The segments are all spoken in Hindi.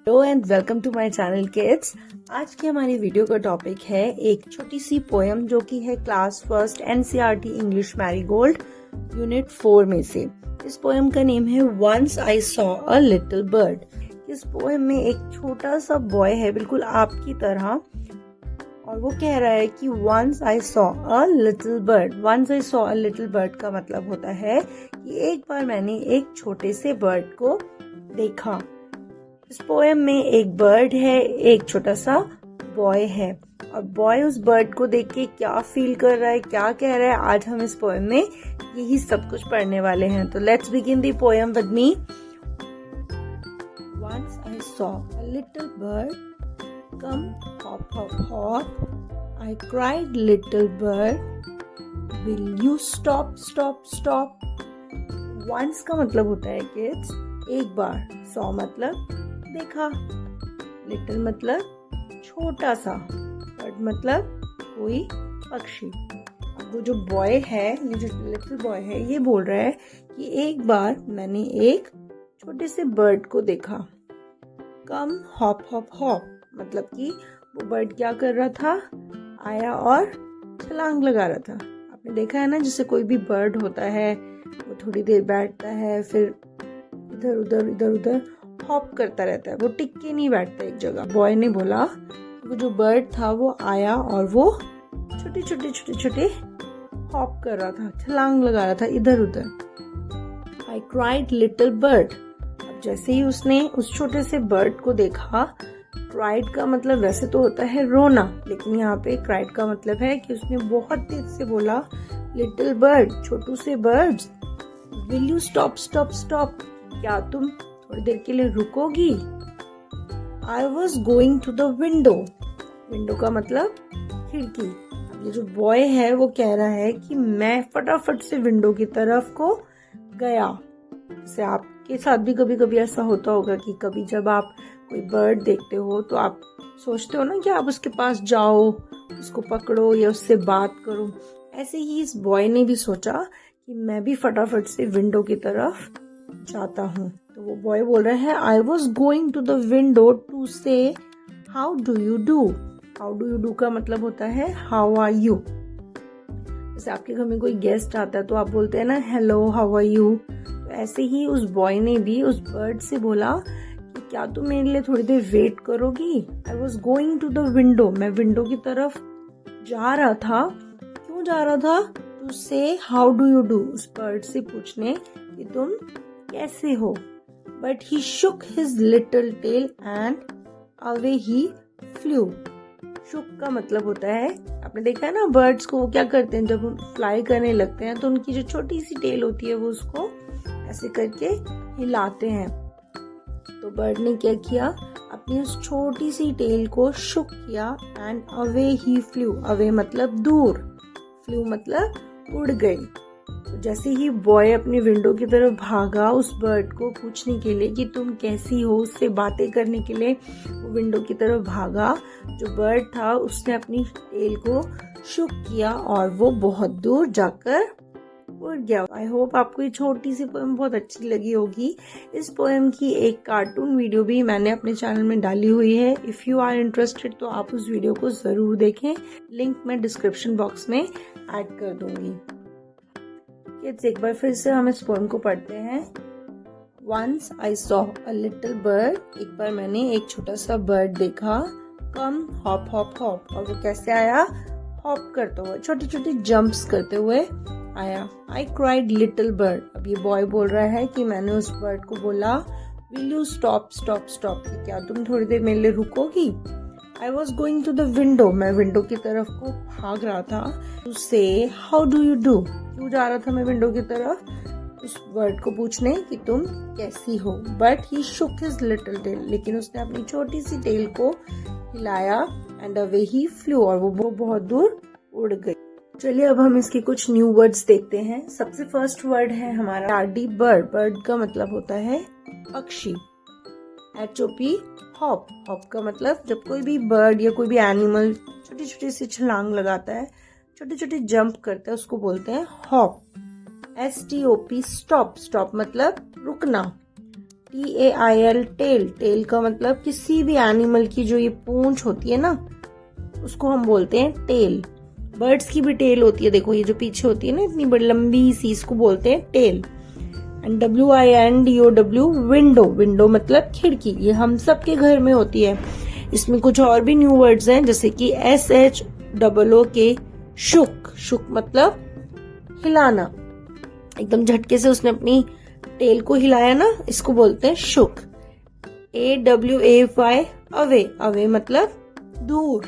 Hello and welcome to my channel kids. आज की हमारी वीडियो का टॉपिक है एक छोटी सी पोएम जो कि है class first NCERT English Marigold unit 4 में से। इस पोएम का नेम है once I saw a little bird. इस पोएम में एक छोटा सा बॉय है बिल्कुल आपकी तरह और वो कह रहा है कि once I saw a little bird. Once I saw a little bird का मतलब होता है कि एक बार मैंने एक छोटे से बर्ड को देखा। इस पोएम में एक बर्ड है, एक छोटा सा बॉय है और बॉय उस बर्ड को देख के क्या फील कर रहा है, क्या कह रहा है, आज हम इस पोएम में यही सब कुछ पढ़ने वाले हैं। तो let's begin the poem with me. Once I saw a little bird come hop hop hop. I cried, little bird, will you stop stop stop? Once का मतलब होता है kids एक बार, saw मतलब देखा, लिटिल मतलब छोटा सा, बर्ड मतलब कोई पक्षी। अब वो जो बॉय है, ये जो लिटिल बॉय है, ये बोल रहा है कि एक बार मैंने एक छोटे से बर्ड को देखा। कम हॉप हॉप हॉप मतलब कि वो बर्ड क्या कर रहा था, आया और छलांग लगा रहा था। आपने देखा है ना, जैसे कोई भी बर्ड होता है वो थोड़ी देर बैठता है, फिर इधर उधर हॉप करता रहता है, वो टिक के नहीं बैठता एक जगह। बॉय ने बोला वो जो बर्ड था वो आया और वो छोटे छोटे हॉप कर रहा था, छलांग लगा रहा था इधर उधर। I cried little bird. अब जैसे ही उसने उस छोटे से बर्ड को देखा, क्राइड का मतलब वैसे तो होता है रोना, लेकिन यहाँ पे क्राइड का मतलब है कि उसने बहुत तेज से बोला, लिटिल बर्ड, छोटू से bird, will you stop stop stop, क्या तुम थोड़ी देर के लिए रुकोगी? I was going to the window. Window का मतलब खिड़की। अब ये जो बॉय है वो कह रहा है कि मैं फटाफट से विंडो की तरफ को गया। जैसे आपके साथ भी कभी कभी ऐसा होता होगा कि कभी जब आप कोई बर्ड देखते हो तो आप सोचते हो ना कि आप उसके पास जाओ, उसको पकड़ो या उससे बात करो। ऐसे ही इस बॉय ने भी सोचा कि मैं भी फटाफट से विंडो की तरफ जाता हूँ। तो वो बॉय बोल रहा है, I was going to the window to say how do you do. How do you do का मतलब होता है हाउ आर यू। जैसे आपके घर में कोई गेस्ट आता है तो आप बोलते हैं ना हेलो हाउ आर यू। तो ऐसे ही उस बॉय ने भी उस बर्ड से बोला कि क्या तुम मेरे लिए थोड़ी देर वेट करोगी? I was going to the window. मैं विंडो की तरफ जा रहा था। क्यों जा रहा था? To say how do you do, उस बर्ड से पूछने कि तुम कैसे हो। But he shook his little tail and away he flew. shook का मतलब होता है, आपने देखा है ना बर्ड्स को वो क्या करते हैं जब फ्लाई करने लगते हैं तो उनकी जो छोटी सी टेल होती है वो उसको ऐसे करके हिलाते हैं। तो बर्ड ने क्या किया, अपनी उस छोटी सी टेल को शुक किया and away he flu. Away मतलब दूर, फ्लू मतलब उड़ गई। तो जैसे ही बॉय अपनी विंडो की तरफ भागा उस बर्ड को पूछने के लिए कि तुम कैसी हो, उससे बातें करने के लिए वो विंडो की तरफ भागा, जो बर्ड था उसने अपनी टेल को शुक किया और वो बहुत दूर जाकर उड़ गया। आई होप आपको ये छोटी सी पोएम बहुत अच्छी लगी होगी। इस पोएम की एक कार्टून वीडियो भी मैंने अपने चैनल में डाली हुई है। इफ यू आर इंटरेस्टेड तो आप उस वीडियो को जरूर देखें, लिंक मैं डिस्क्रिप्शन बॉक्स में ऐड कर दूंगी। किड्स, एक बार फिर से हम इस पोएम को पढ़ते हैं। Once I saw a little bird. एक बार मैंने एक छोटा सा बर्ड देखा। Come hop hop hop. और वो कैसे आया? हॉप करते हुए, छोटी छोटी जंप्स करते हुए आया। I cried little bird. अब ये बॉय बोल रहा है कि मैंने उस बर्ड को बोला, Will you stop stop stop? कि क्या तुम थोड़ी देर मेरे लिए रुकोगी? I was going to the window. मैं विंडो की तरफ को भाग रहा था। To say how do you do? क्यों जा रहा था मैं विंडो की तरफ? उस बर्ड को पूछने कि तुम कैसी हो। But he shook his little tail. लेकिन उसने अपनी छोटी सी टेल को हिलाया and away he flew. और वो बहुत दूर उड़ गई। चलिए अब हम इसके कुछ न्यू वर्ड्स देखते हैं। सबसे फर्स्ट वर्ड है हमारा टार्डी बर्ड। बर्ड का मतलब होता है पक्षी। HOP hop. हॉप का मतलब जब कोई भी बर्ड या कोई भी एनिमल छोटी छोटी सी छलांग लगाता है, छोटे छोटे जंप करता है, उसको बोलते हैं हॉप। STOP stop. स्टॉप मतलब रुकना। TAIL, tell. टेल का मतलब किसी भी एनिमल की जो ये पूंछ होती है ना, उसको हम बोलते हैं टेल। बर्ड्स की भी टेल होती है, देखो ये जो पीछे होती है ना इतनी बड़ी लंबी सी, इसको बोलते हैं tail. And WINDOW, window. Window मतलब खिड़की, ये हम सब के घर में होती है। इसमें कुछ और भी न्यू वर्ड्स हैं, जैसे कि SHOOK, शुक। शुक मतलब हिलाना, एकदम झटके से उसने अपनी टेल को हिलाया ना, इसको बोलते हैं शुक। AWAY, away. अवे मतलब दूर।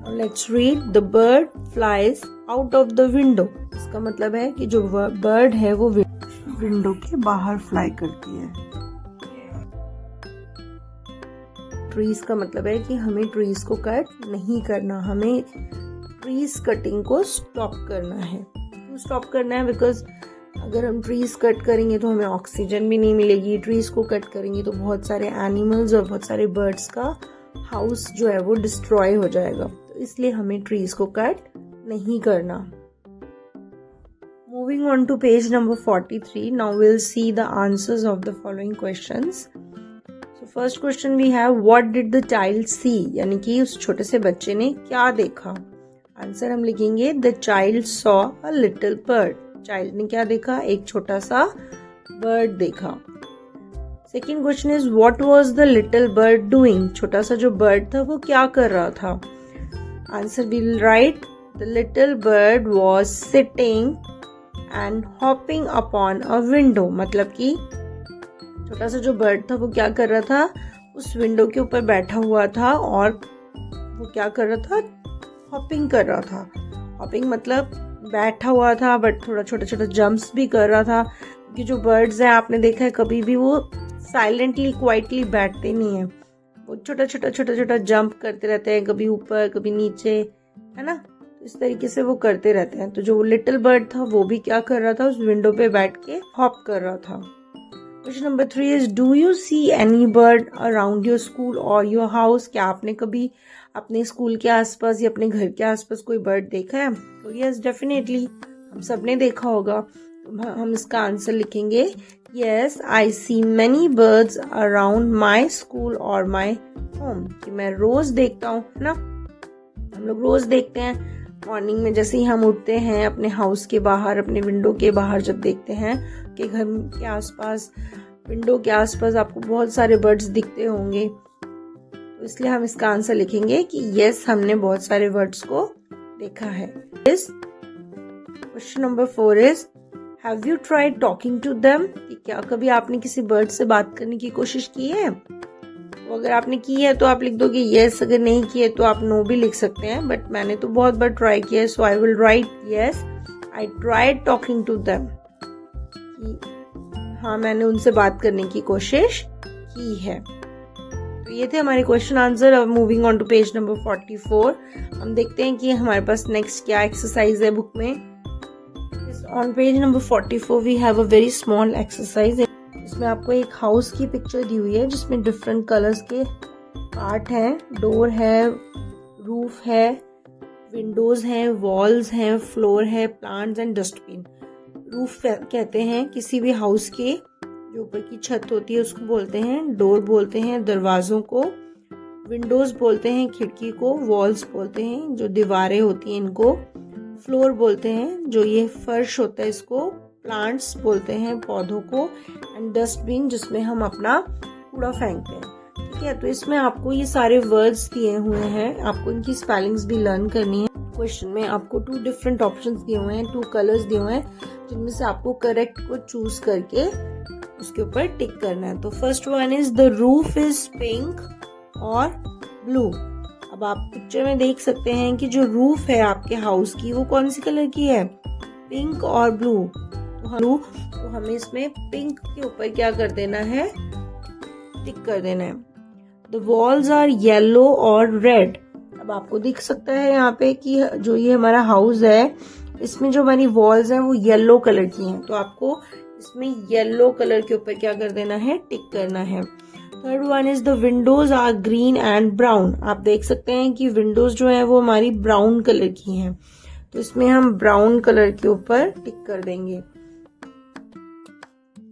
Let's read, the bird flies out of the window. इसका मतलब है कि जो बर्ड है वो विंडो के बाहर फ्लाई करती है। ट्रीज का मतलब है कि हमें ट्रीज को कट नहीं करना, हमें ट्रीज कटिंग को स्टॉप करना है। क्यों स्टॉप करना है? बिकॉज अगर हम ट्रीज कट करेंगे तो हमें ऑक्सीजन भी नहीं मिलेगी। ट्रीज को कट करेंगे तो बहुत सारे एनिमल्स और बहुत सारे बर्ड्स का हाउस जो है वो डिस्ट्रॉय हो जाएगा। तो इसलिए हमें ट्रीज को कट नहीं करना। Moving on to page number 43, now we'll see the answers of the following questions. So first question we have, what did the child see? यानी कि उस छोटे से बच्चे ने क्या देखा? आंसर हम लिखेंगे, the child saw a little bird. Child ने क्या देखा? एक छोटा सा बर्ड देखा। Second question is, what was the little bird doing? छोटा सा जो बर्ड था वो क्या कर रहा था? Answer will write, the little bird was sitting and hopping upon a window. मतलब कि छोटा सा जो बर्ड था वो क्या कर रहा था? उस विंडो के ऊपर बैठा हुआ था और वो क्या कर रहा था? हॉपिंग कर रहा था। हॉपिंग मतलब बैठा हुआ था बट थोड़ा छोटा छोटा जंप्स भी कर रहा था, क्योंकि जो बर्ड्स हैं आपने देखा है कभी भी वो साइलेंटली क्वाइटली बैठते नहीं है, वो छोटा छोटा जंप करते रहते हैं, कभी ऊपर कभी नीचे, है ना। इस तरीके से वो करते रहते हैं। तो जो लिटिल बर्ड था वो भी क्या कर रहा था? उस विंडो पे बैठ के हॉप कर रहा था। Question number 3 is, do you see any bird around your school और योर हाउस? क्या आपने कभी अपने स्कूल के आसपास या अपने घर के आसपास कोई बर्ड देखा है? तो यस, डेफिनेटली हम सब ने देखा होगा। तो हम इसका आंसर लिखेंगे, yes I see many birds around my school और माई होम। कि मैं रोज देखता हूँ, है ना। हम लोग रोज देखते हैं मॉर्निंग में, जैसे ही हम उठते हैं अपने हाउस के बाहर, अपने विंडो के बाहर जब देखते हैं कि घर के आसपास, विंडो के आसपास आपको बहुत सारे बर्ड्स दिखते होंगे। तो इसलिए हम इसका आंसर लिखेंगे कि यस, हमने बहुत सारे बर्ड्स को देखा है। Question number 4 is, have you tried talking to them? कि क्या कभी आपने किसी बर्ड से बात करने की कोशिश की है? तो अगर आपने की है तो आप लिख दोगे यस, अगर नहीं की है तो आप नो भी लिख सकते हैं। बट मैंने तो बहुत बार ट्राई किया है, so I will write yes I tried talking to them. हाँ, मैंने उनसे बात करने की कोशिश की है। तो ये थे हमारे क्वेश्चन आंसर। अब moving on to page number 44, हम देखते हैं कि हमारे पास नेक्स्ट क्या एक्सरसाइज है बुक में। On page number 44 we have a very small exercise. इसमें आपको एक हाउस की पिक्चर दी हुई है जिसमें डिफरेंट कलर्स के पार्ट हैं। डोर है, रूफ है, विंडोज हैं, वॉल्स हैं, फ्लोर है, प्लांट्स एंड डस्टबिन। रूफ कहते हैं किसी भी हाउस के जो ऊपर की छत होती है उसको बोलते हैं। डोर बोलते हैं दरवाजों को, विंडोज बोलते हैं खिड़की को, वॉल्स बोलते हैं जो दीवारें होती हैं इनको, फ्लोर बोलते हैं जो ये फर्श होता है इसको, प्लांट्स बोलते हैं पौधों को, एंड डस्टबिन जिसमें हम अपना कूड़ा फेंकते हैं। ठीक है, तो इसमें आपको ये सारे वर्ड्स दिए हुए हैं, आपको इनकी स्पेलिंग्स भी लर्न करनी है। क्वेश्चन में आपको 2 डिफरेंट ऑप्शंस दिए हुए हैं, 2 कलर्स दिए हुए हैं, जिनमें से आपको करेक्ट को चूज करके उसके ऊपर टिक करना है। तो first one is, the roof is pink और ब्लू। अब आप पिक्चर में देख सकते हैं कि जो रूफ है आपके हाउस की वो कौन सी कलर की है? पिंक और ब्लू। तो हमें इसमें पिंक के ऊपर क्या कर देना है? टिक कर देना है। द वॉल्स आर येलो और रेड। अब आपको दिख सकता है यहाँ पे कि जो ये हमारा हाउस है इसमें जो हमारी वॉल्स हैं वो येलो कलर की हैं, तो आपको इसमें येलो कलर के ऊपर क्या कर देना है? टिक करना है। Third one is, the windows are green and brown. आप देख सकते हैं कि विंडोज जो है वो हमारी ब्राउन कलर की हैं, तो इसमें हम ब्राउन कलर के ऊपर टिक कर देंगे।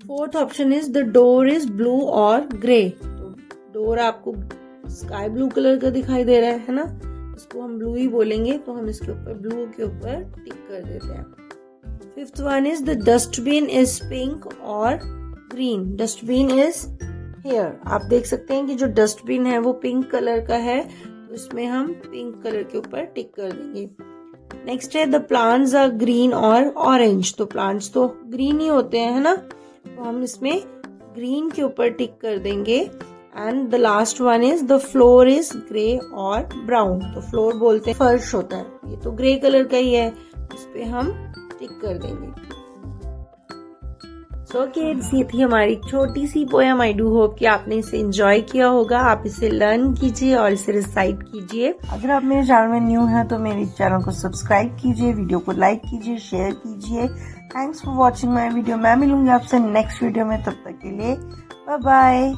Fourth option is the door is blue और ग्रे। तो डोर आपको स्काई ब्लू कलर का दिखाई दे रहा है ना, इसको हम ब्लू ही बोलेंगे, तो हम इसके ऊपर ब्लू के ऊपर टिक कर देते हैं। Fifth one is the dustbin is pink और ग्रीन। Dustbin is here. आप देख सकते हैं कि जो डस्टबिन है वो पिंक कलर का है, तो इसमें हम पिंक कलर के ऊपर टिक कर देंगे। नेक्स्ट है द प्लांट्स आर ग्रीन और ऑरेंज। तो प्लांट्स तो ग्रीन ही होते हैं, है ना, तो हम इसमें ग्रीन के ऊपर टिक कर देंगे। And the last one is the floor is grey और ब्राउन। तो फ्लोर बोलते हैं फर्श होता है, ये तो ग्रे कलर का ही है, इस पे हम टिक कर देंगे। सो किड्स, ये थी हमारी छोटी सी पोएम। आई डू होप कि आपने इसे एंजॉय किया होगा। आप इसे लर्न कीजिए और इसे रिसाइट कीजिए। अगर आप मेरे चैनल में न्यू हैं तो मेरे चैनल को सब्सक्राइब कीजिए, वीडियो को लाइक कीजिए, शेयर कीजिए। Thanks for watching my video. मैं मिलूंगी आपसे नेक्स्ट वीडियो में, तब तक के लिए बाय बाय।